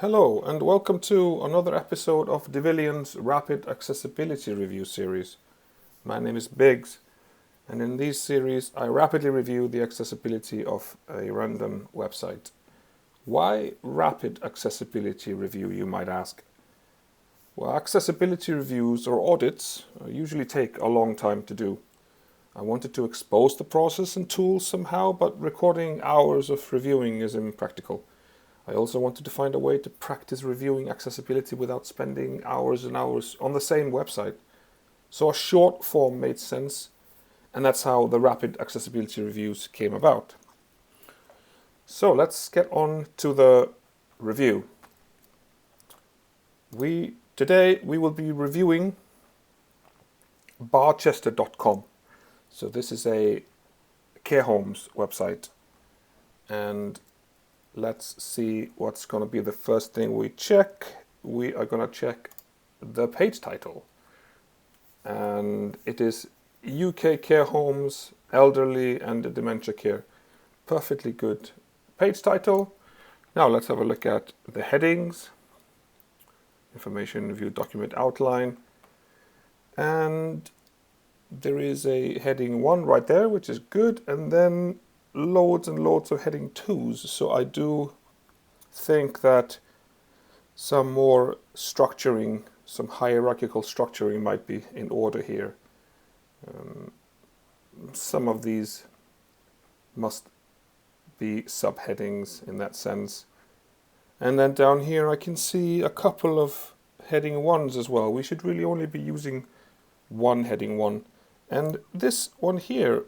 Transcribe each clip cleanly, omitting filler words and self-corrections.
Hello and welcome to another episode of Devillion's Rapid Accessibility Review series. My name is Biggs, and in these series I rapidly review the accessibility of a random website. Why rapid accessibility review, you might ask? Well, accessibility reviews or audits usually take a long time to do. I wanted to expose the process and tools somehow, but recording hours of reviewing is impractical. I also wanted to find a way to practice reviewing accessibility without spending hours and hours on the same website. So a short form made sense, and that's how the rapid accessibility reviews came about. So let's get on to the review. Today we will be reviewing Barchester.com. So this is a care homes website, and let's see what's going to be the first thing we check. We are going to check the page title, and it is UK Care Homes, Elderly and Dementia Care. Perfectly good page title. Now let's have a look at the headings. Information review document outline, and there is a heading 1 right there, which is good, and then loads and loads of heading 2s. So I do think that some more structuring, some hierarchical structuring might be in order here. Some of these must be subheadings in that sense. And then down here I can see a couple of heading 1s as well. We should really only be using one heading 1. And this one here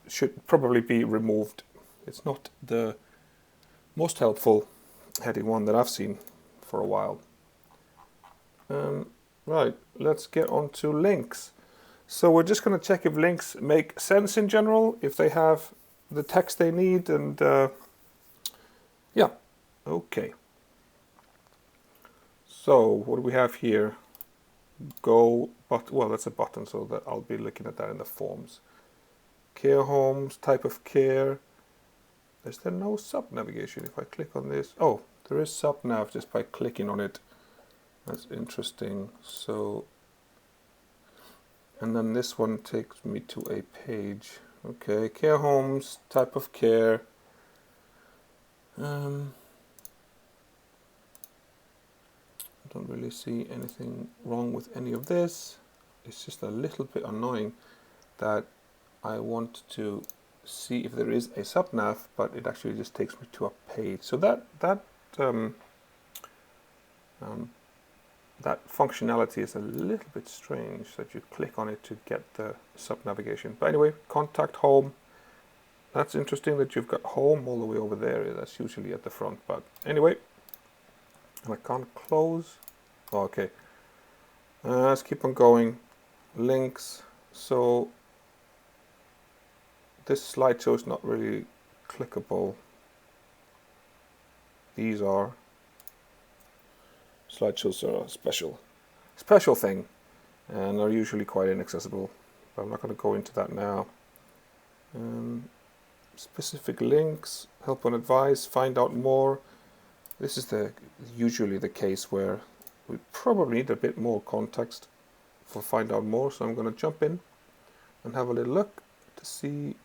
should probably be removed. It's not the most helpful heading 1 that I've seen for a while. Right, let's get on to links. So we're just going to check if links make sense in general, if they have the text they need, and yeah, okay. So what do we have here? Well, that's a button, so that I'll be looking at that in the forms. Care homes, type of care. Is there no sub navigation if I click on this? Oh, there is sub nav just by clicking on it. That's interesting. So, and then this one takes me to a page. Okay, care homes, type of care. I don't really see anything wrong with any of this. It's just a little bit annoying that I want to see if there is a subnav, but it actually just takes me to a page. So that functionality is a little bit strange, that you click on it to get the sub navigation. But anyway, contact home. That's interesting that you've got home all the way over there. That's usually at the front. But anyway, and I can't close. Oh, okay. Let's keep on going. Links. So this slideshow is not really clickable. These are slideshows are a special thing, and are usually quite inaccessible. But I'm not going to go into that now. Specific links, help and advice, find out more. This is usually the case where we probably need a bit more context for find out more. So I'm going to jump in and have a little look to see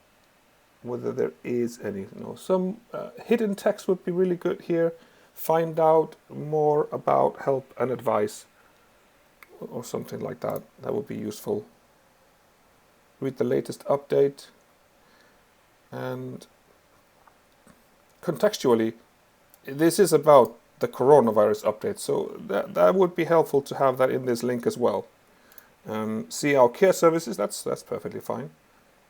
whether there is any. Some hidden text would be really good here. Find out more about help and advice, or something like that. That would be useful. Read the latest update, and contextually, this is about the coronavirus update, so that would be helpful to have that in this link as well. See our care services. That's perfectly fine.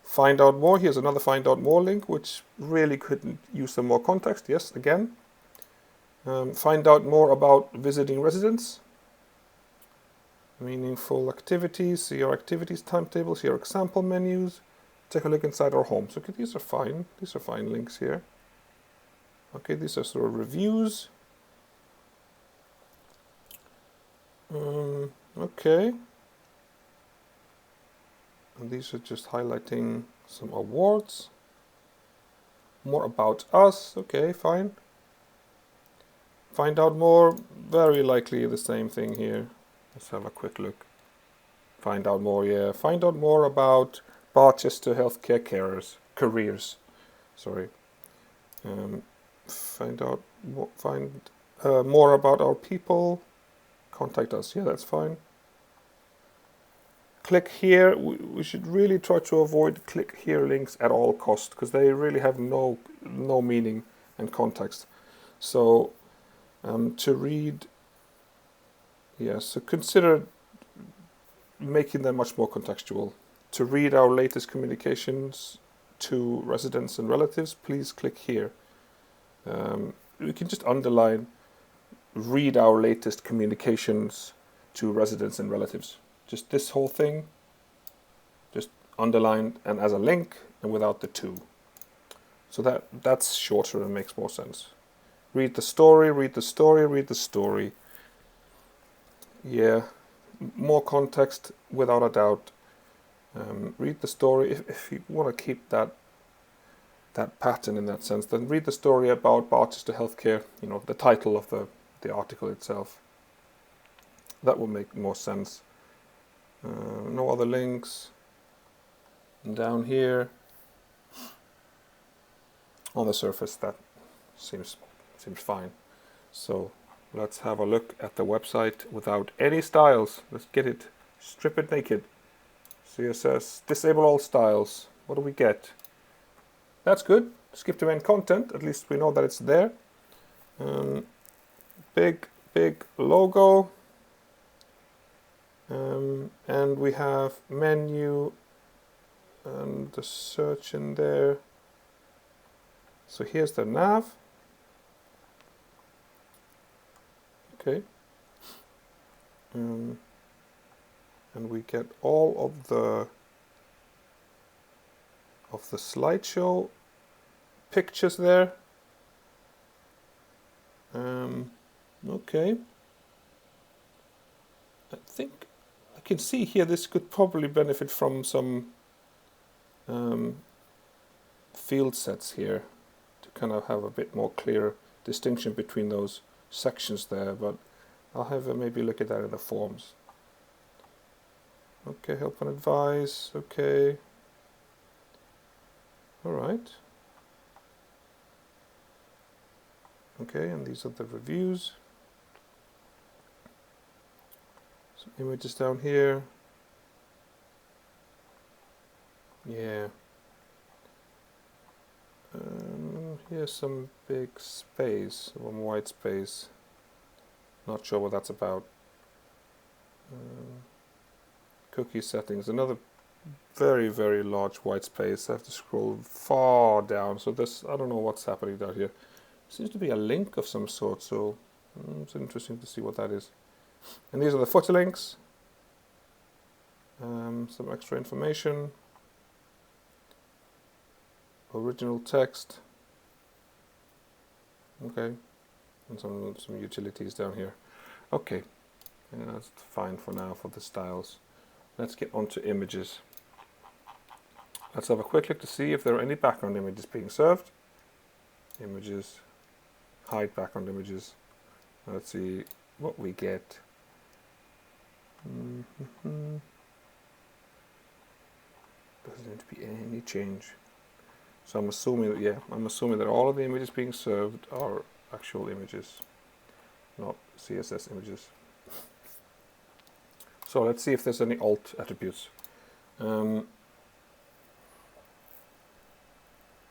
Find out more. Here's another find out more link, which really could use some more context. Yes, again. Find out more about visiting residents. Meaningful activities. See our activities timetable. See our example menus. Take a look inside our homes. Okay, these are fine. These are fine links here. Okay, these are sort of reviews. Okay. And these are just highlighting some awards. More about us. Okay, fine. Find out more, very likely the same thing here. Let's have a quick look. Find out more, yeah. Find out more about Barchester healthcare careers. Sorry. Find out more about our people. Contact us. Yeah, that's fine. Click here. We should really try to avoid click here links at all cost, because they really have no meaning and context. So to read, so consider making them much more contextual. To read our latest communications to residents and relatives, please click here. We can just underline, read our latest communications to residents and relatives. Just this whole thing, just underlined and as a link and without the to. So that's shorter and makes more sense. Read the story, read the story, read the story. Yeah, more context without a doubt. Read the story. If you want to keep that pattern in that sense, then read the story about Barchester Healthcare, the title of the article itself. That will make more sense. No other links. And down here, on the surface, that seems fine. So let's have a look at the website without any styles. Let's get it, strip it naked. CSS, disable all styles. What do we get? That's good. Skip to main content. At least we know that it's there. Big logo. And we have menu and the search in there. So here's the nav. Okay. And we get all of the slideshow pictures there. Okay. I think I can see here this could probably benefit from some field sets here to kind of have a bit more clear distinction between those sections there, but I'll have maybe look at that in the forms. Okay, help and advise, okay. Alright. Okay, and these are the reviews. Some images down here. Yeah. Here's some big space, one white space. Not sure what that's about. Cookie settings, another very, very large white space. I have to scroll far down, so this, I don't know what's happening down here. Seems to be a link of some sort, so it's interesting to see what that is. And these are the footer links. Some extra information. Original text. Okay. And some utilities down here. Okay. Yeah, that's fine for now for the styles. Let's get onto images. Let's have a quick look to see if there are any background images being served. Images. Hide background images. Let's see what we get. Doesn't seem to be any change. So I'm assuming that all of the images being served are actual images, not CSS images. So let's see if there's any alt attributes.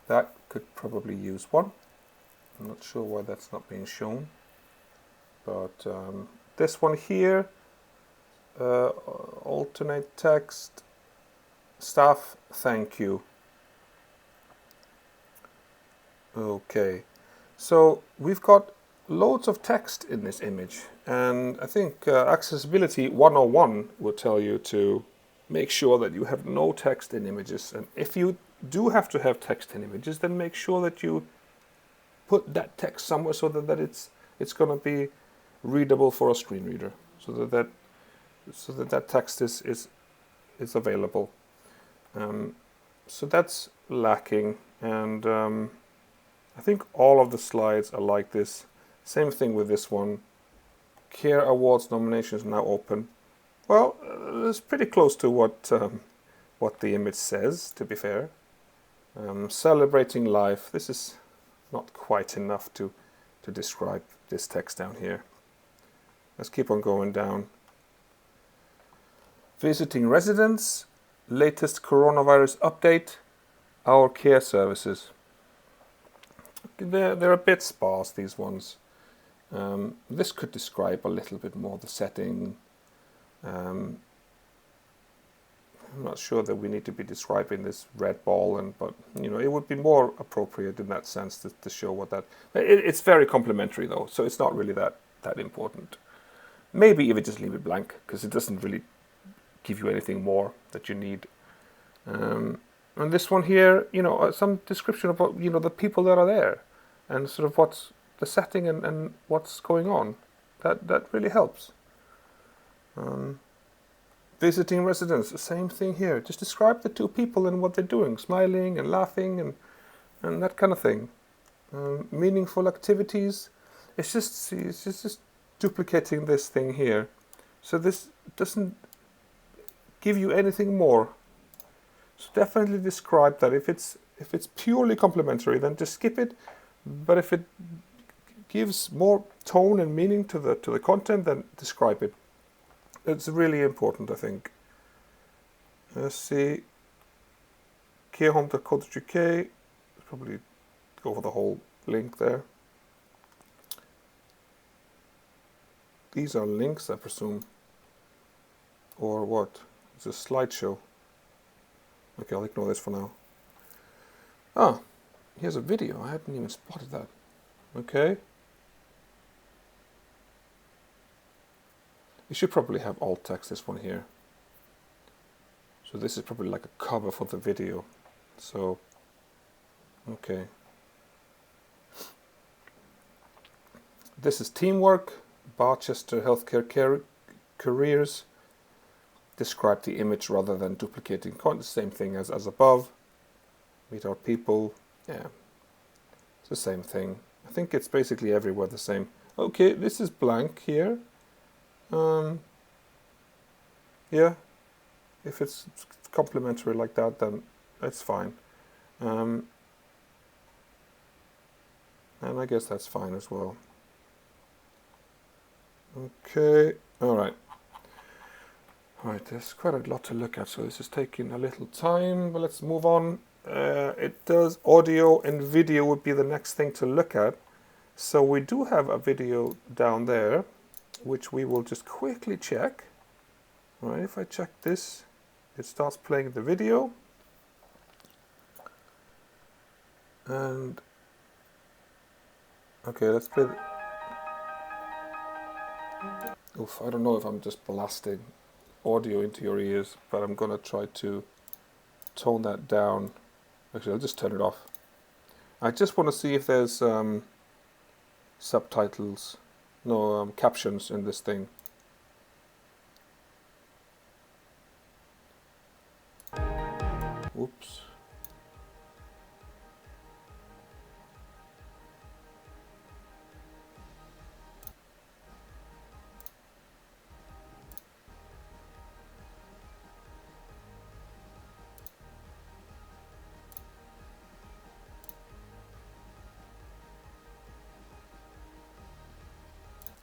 That could probably use one. I'm not sure why that's not being shown, but this one here, alternate text, staff, thank you. Okay, so we've got loads of text in this image, and I think Accessibility 101 will tell you to make sure that you have no text in images, and if you do have to have text in images, then make sure that you put that text somewhere so that it's going to be readable for a screen reader, so that text is available. So that's lacking, and I think all of the slides are like this. Same thing with this one. Care Awards nominations now open. Well, it's pretty close to what the image says, to be fair. Celebrating life. This is not quite enough to describe this text down here. Let's keep on going down. Visiting residents, latest coronavirus update, our care services. They're a bit sparse, these ones. This could describe a little bit more the setting. I'm not sure that we need to be describing this red ball, but it would be more appropriate in that sense to show what that. It's very complimentary though, so it's not really that important. Maybe even just leave it blank because it doesn't really give you anything more that you need. And this one here, some description about the people that are there and sort of what's the setting and what's going on. That really helps. Visiting residents, the same thing here. Just describe the two people and what they're doing, smiling and laughing and that kind of thing. Meaningful activities. It's just duplicating this thing here. So this doesn't give you anything more. So definitely describe that. If it's purely complimentary, then just skip it. But if it gives more tone and meaning to the content, then describe it. It's really important, I think. Let's see. carehome.co.uk. Probably go for the whole link there. These are links, I presume. Or what? It's a slideshow. Okay, I'll ignore this for now. Ah, here's a video. I hadn't even spotted that. Okay. You should probably have alt text, this one here. So this is probably like a cover for the video. So, okay. This is teamwork, Barchester healthcare careers. Describe the image rather than duplicating content. Same thing as above. Meet our people. Yeah, it's the same thing. I think it's basically everywhere the same. Okay, this is blank here. Yeah, if it's complimentary like that, then that's fine. And I guess that's fine as well. Okay, all right. All right, there's quite a lot to look at, so this is taking a little time, but let's move on. It does audio and video would be the next thing to look at. So we do have a video down there, which we will just quickly check. All right, if I check this, it starts playing the video. And okay, let's play. Oof, I don't know if I'm just blasting audio into your ears, but I'm gonna try to tone that down. Actually, I'll just turn it off. I just want to see if there's subtitles, no captions in this thing. Whoops.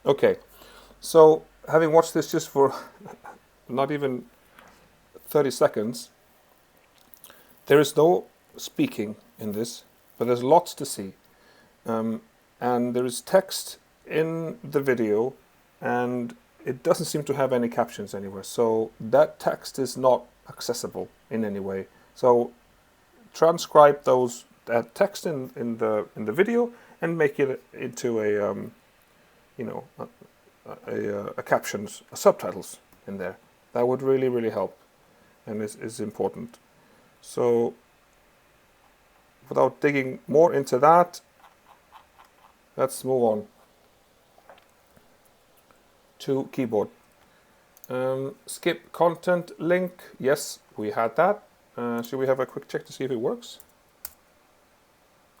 Okay, so having watched this just for not even 30 seconds, there is no speaking in this, but there's lots to see. And there is text in the video, and it doesn't seem to have any captions anywhere. So that text is not accessible in any way. So transcribe that text in the video and make it into a captions, subtitles in there. That would really help, and is important. So without digging more into that, let's move on to keyboard. Skip content link. Yes, we had that. Should we have a quick check to see if it works?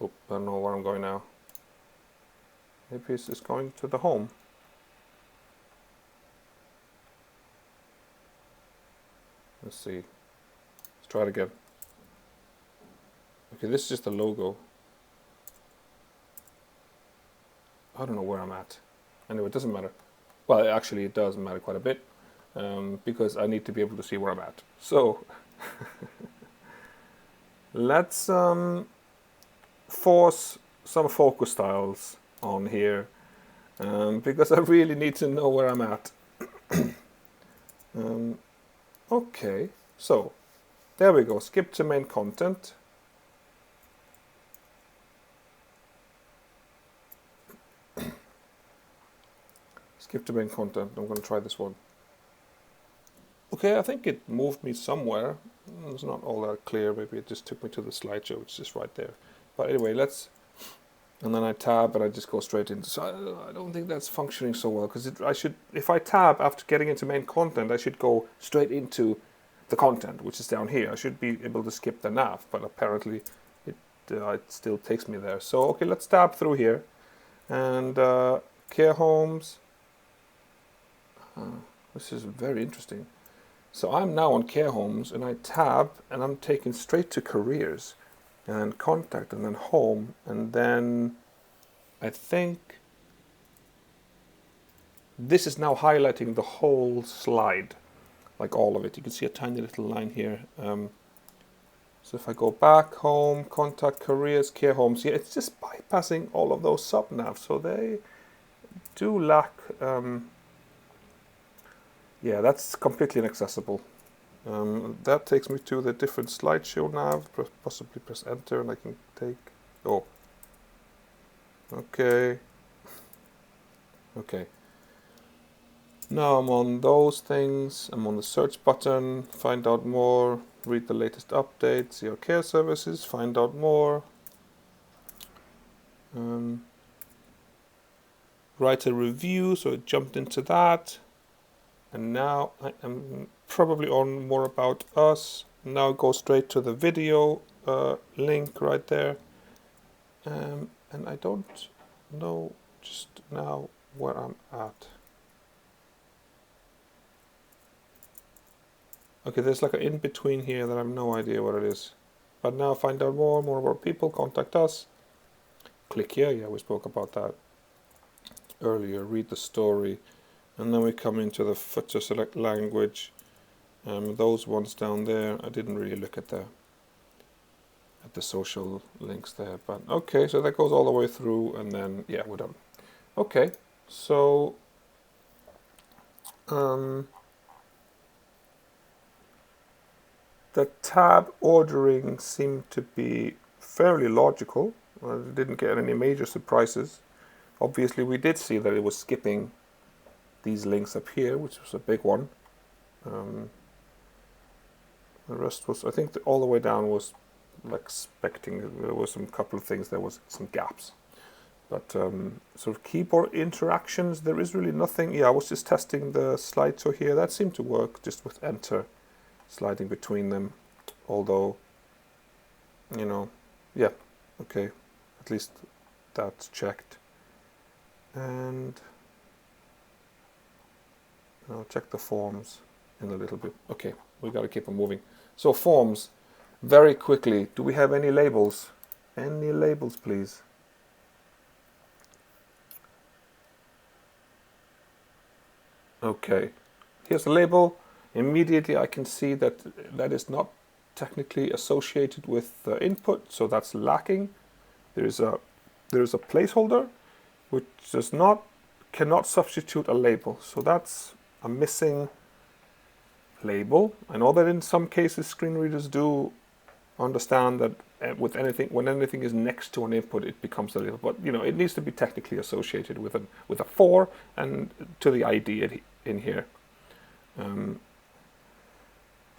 Oh, I don't know where I'm going now. Maybe it's just going to the home. Let's see. Let's try it again. Okay, this is just the logo. I don't know where I'm at. Anyway, it doesn't matter. Well, actually, it does matter quite a bit because I need to be able to see where I'm at. So let's force some focus styles on here because I really need to know where I'm at. Okay, so there we go. Skip to main content. Skip to main content. I'm going to try this one. Okay, I think it moved me somewhere. It's not all that clear. Maybe it just took me to the slideshow, which is just right there. But anyway, let's... And then I tab and I just go straight into... So I don't think that's functioning so well, because I should... If I tab after getting into main content, I should go straight into the content, which is down here. I should be able to skip the nav, but apparently it still takes me there. So, okay, let's tab through here. And care homes... this is very interesting. So I'm now on care homes and I tab and I'm taken straight to careers and contact and then home, and then I think this is now highlighting the whole slide, like all of it. You can see a tiny little line here. So if I go back, home, contact, careers, care homes, yeah, it's just bypassing all of those sub-navs. So they do lack... yeah, that's completely inaccessible. That takes me to the different slideshow nav. Possibly press enter and I can take... Oh. Okay. Okay. Now I'm on those things. I'm on the search button. Find out more. Read the latest updates. See our care services. Find out more. Write a review. So it jumped into that. And now I am probably on more about us. Now go straight to the video link right there. And I don't know just now where I'm at. Okay, there's like an in-between here that I have no idea what it is. But now find out more about people, contact us. Click here, yeah, we spoke about that earlier. Read the story. And then we come into the footer, select language. Those ones down there, I didn't really look at the social links there. But okay, so that goes all the way through, and then yeah, we're done. Okay, so the tab ordering seemed to be fairly logical. I didn't get any major surprises. Obviously, we did see that it was skipping these links up here, which was a big one. The rest was, I think, all the way down was like expecting. There was some couple of things. There was some gaps, but sort of keyboard interactions. There is really nothing. Yeah, I was just testing the slideshow here. That seemed to work just with enter, sliding between them. Although, you know, yeah, okay, at least that's checked. And I'll check the forms in a little bit. Okay, we got to keep on moving. So forms, very quickly. Do we have any labels? Any labels, please? Okay, here's a label. Immediately I can see that that is not technically associated with the input, so that's lacking. There's a placeholder which cannot substitute a label, so that's a missing label. I know that in some cases screen readers do understand that with anything, when anything is next to an input, it becomes a label. But you know, it needs to be technically associated with a for and to the ID in here.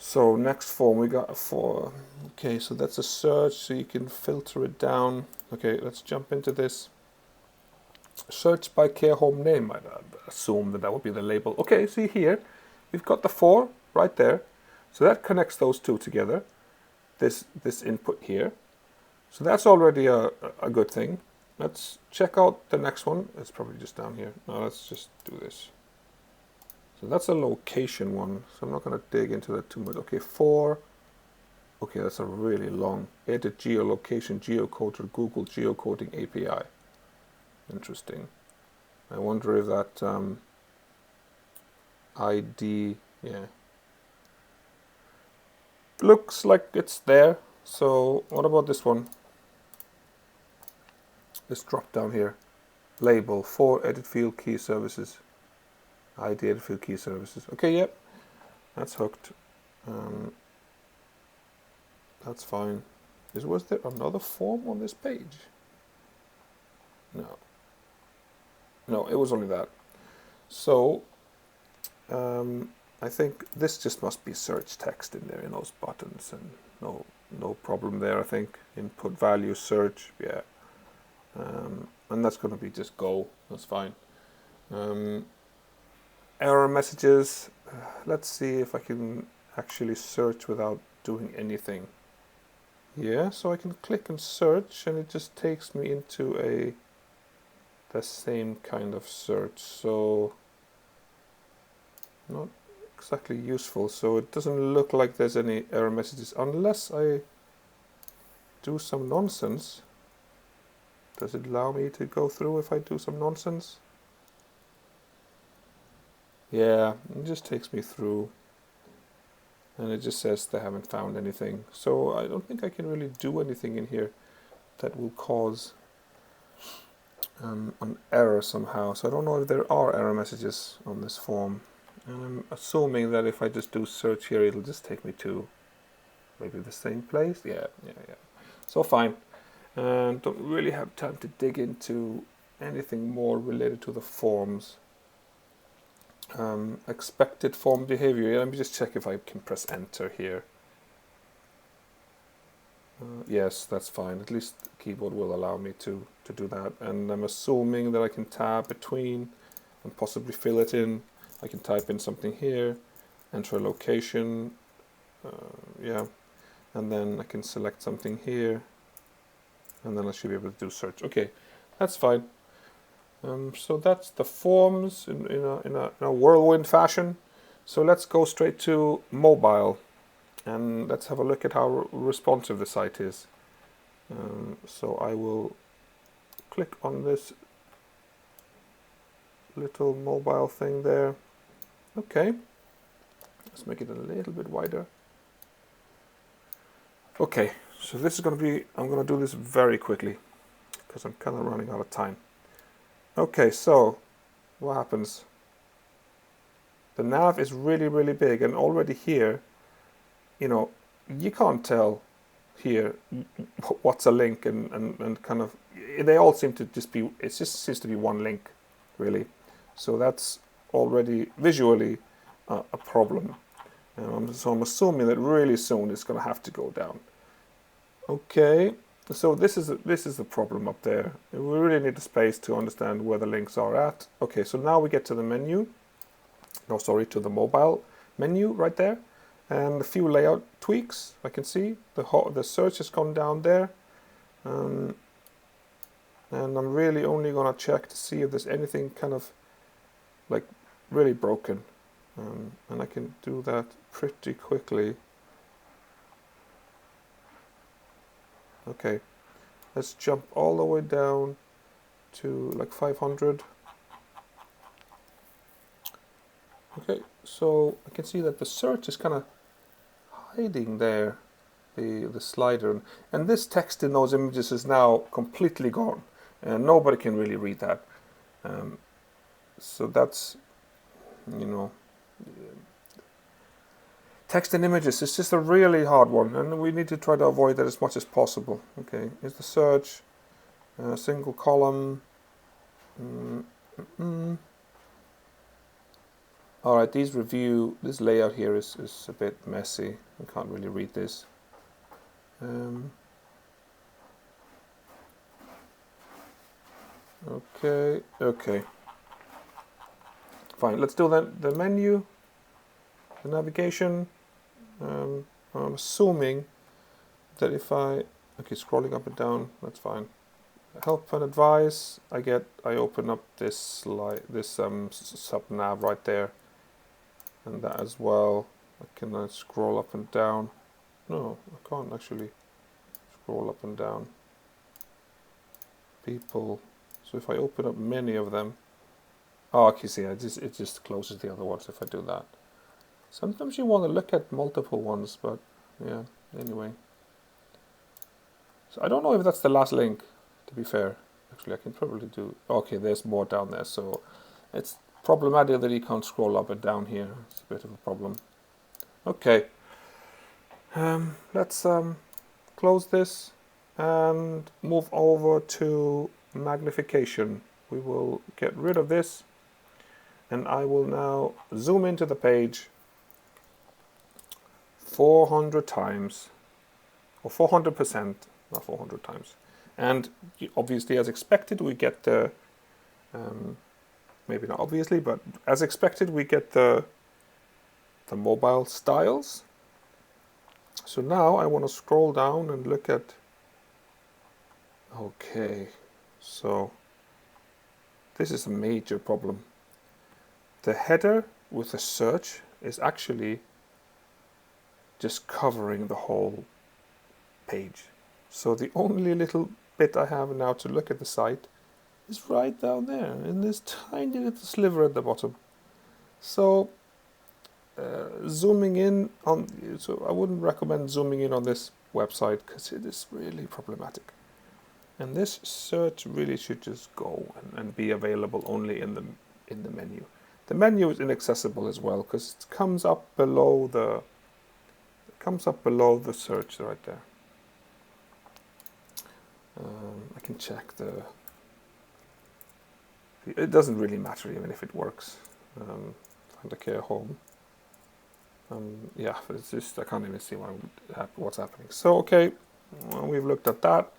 So next form, we got a for. Okay, so that's a search, so you can filter it down. Okay, let's jump into this. Search by care home name. I assume that would be the label. Okay, see here, we've got the for right there. So that connects those two together. This input here. So that's already a good thing. let's check out the next one. It's probably just down here. No, let's just do this. So that's a location one, so I'm not going to dig into that too much. Okay, 4. Okay, that's a really long. Edit geolocation geocoder Google geocoding API. Interesting. I wonder if that ID, yeah. Looks like it's there. So what about this one? This drop down here. Label 4 edit field key services. ID edit field key services. Okay, yep. That's hooked. That's fine. Was there another form on this page? No. No, it was only that. So, I think this just must be search text in there in those buttons, and no problem there. I think input value search, yeah, and that's going to be just go. That's fine. Error messages. Let's see if I can actually search without doing anything. Yeah, so I can click and search, and it just takes me into the same kind of search. So not exactly useful. So it doesn't look like there's any error messages unless I do some nonsense. Does it allow me to go through if I do some nonsense? Yeah, it just takes me through, and it just says they haven't found anything. So I don't think I can really do anything in here that will cause an error somehow. So I don't know if there are error messages on this form. And I'm assuming that if I just do search here, it'll just take me to maybe the same place. Yeah. So fine. And don't really have time to dig into anything more related to the forms. Expected form behavior. Let me just check if I can press enter here. Yes, that's fine. At least the keyboard will allow me to do that. And I'm assuming that I can tab between and possibly fill it in. I can type in something here, enter a location, yeah, and then I can select something here, and then I should be able to do search. Okay, that's fine. So that's the forms in a whirlwind fashion. So let's go straight to mobile, and let's have a look at how responsive the site is. So I will click on this little mobile thing there. Okay, let's make it a little bit wider. Okay, so this is going to be, I'm going to do this very quickly because I'm kind of running out of time. Okay, so what happens? The nav is really big, and already here, you can't tell here what's a link and kind of, they all seem to just be, it just seems to be one link, really. So that's already visually a problem. So I'm assuming that really soon it's going to have to go down. Okay, so this is the problem up there. We really need the space to understand where the links are at. Okay, so now we get to the menu. No, sorry, to the mobile menu right there, and a few layout tweaks. I can see the search has gone down there, and I'm really only going to check to see if there's anything kind of like really broken, and I can do that pretty quickly. Okay, let's jump all the way down to like 500. Okay, so I can see that the search is kind of hiding there, the slider, and this text in those images is now completely gone, and nobody can really read that. So that's, text and images is just a really hard one, and we need to try to avoid that as much as possible. Okay, here's the search, single column. Alright, this layout here is a bit messy. I can't really read this. Okay. Fine, let's do the menu, the navigation. I'm assuming that if scrolling up and down, that's fine. help and advice. I open up this slide, this sub nav right there, and that as well. I can scroll up and down. No, I can't actually scroll up and down. People. So if I open up many of them, oh, okay, see, it just closes the other ones if I do that. Sometimes you want to look at multiple ones, but yeah, anyway. So I don't know if that's the last link, to be fair. Actually, I can probably do... Okay, there's more down there, so it's problematic that you can't scroll up and down here. It's a bit of a problem. Okay. Let's close this and move over to magnification. We will get rid of this, and I will now zoom into the page 400 times, or 400%, not 400 times. And obviously, as expected, we get the, maybe not obviously, but as expected, we get the mobile styles. So now I want to scroll down and look at, okay, so this is a major problem. The header with the search is actually just covering the whole page. So the only little bit I have now to look at the site is right down there in this tiny little sliver at the bottom. So zooming in on, so I wouldn't recommend zooming in on this website because it is really problematic. And this search really should just go and be available only in the menu. The menu is inaccessible as well because it comes up below the search right there. I can check it doesn't really matter even if it works. Find a care home. Yeah, but it's just, I can't even see what's happening. So, okay, well, we've looked at that.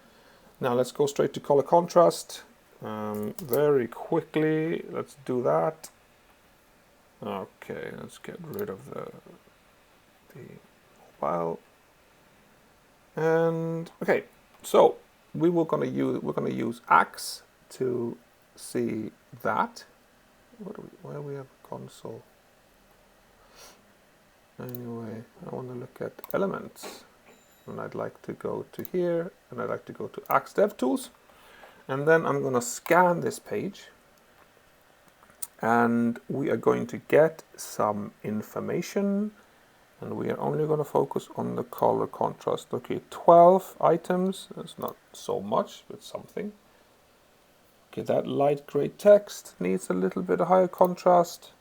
Now let's go straight to color contrast. Very quickly, let's do that. Okay, let's get rid of the mobile. And okay, so we're gonna use Axe to see that. Where we have console? Anyway, I want to look at elements, and I'd like to go to here, and I'd like to go to Axe DevTools, and then I'm going to scan this page, and we are going to get some information, and we are only going to focus on the color contrast. Okay, 12 items, that's not so much, but something. Okay, that light gray text needs a little bit of higher contrast.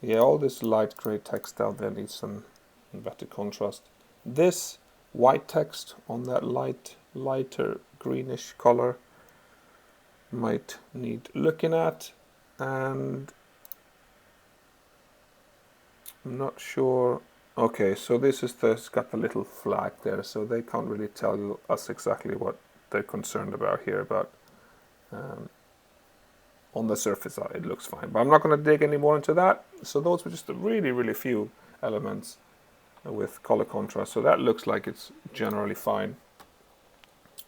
Yeah, all this light gray text down there needs some better contrast. This white text on that lighter greenish color might need looking at, and I'm not sure. Okay, so it's got the little flag there, so they can't really tell us exactly what they're concerned about here, but on the surface it looks fine. But I'm not going to dig any more into that. So those were just a really, really few elements with color contrast. So that looks like it's generally fine.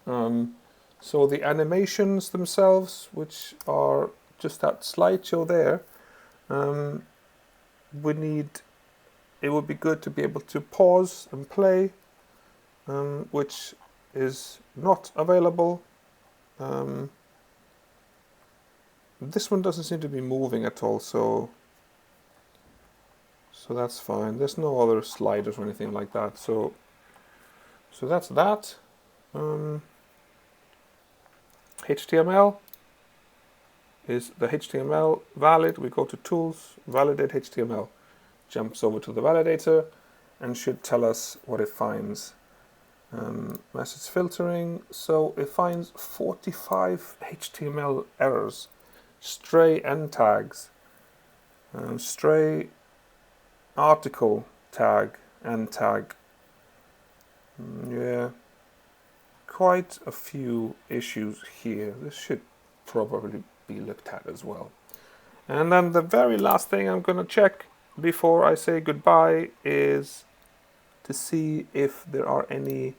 So the animations themselves, which are just that slideshow there, it would be good to be able to pause and play, which is not available. This one doesn't seem to be moving at all, so that's fine. There's no other sliders or anything like that, so that's that. HTML is the HTML valid. We go to Tools, Validate HTML. Jumps over to the validator and should tell us what it finds. Message filtering, so it finds 45 HTML errors. Stray end tags, stray article tag, end tag. Yeah, quite a few issues here. This should probably be looked at as well. And then the very last thing I'm going to check before I say goodbye is to see if there are any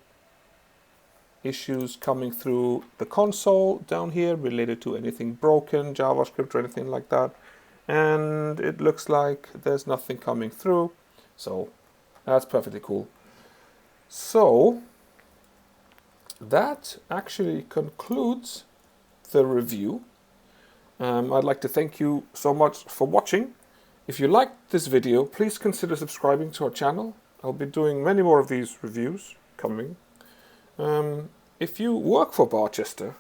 issues coming through the console down here related to anything broken, JavaScript or anything like that. And it looks like there's nothing coming through. So that's perfectly cool. So that actually concludes the review. I'd like to thank you so much for watching. If you liked this video, please consider subscribing to our channel. I'll be doing many more of these reviews coming. If you work for Barchester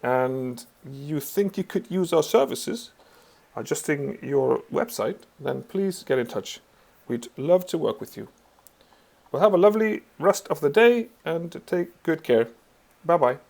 and you think you could use our services adjusting your website, then please get in touch. We'd love to work with you. Well, have a lovely rest of the day and take good care. Bye-bye.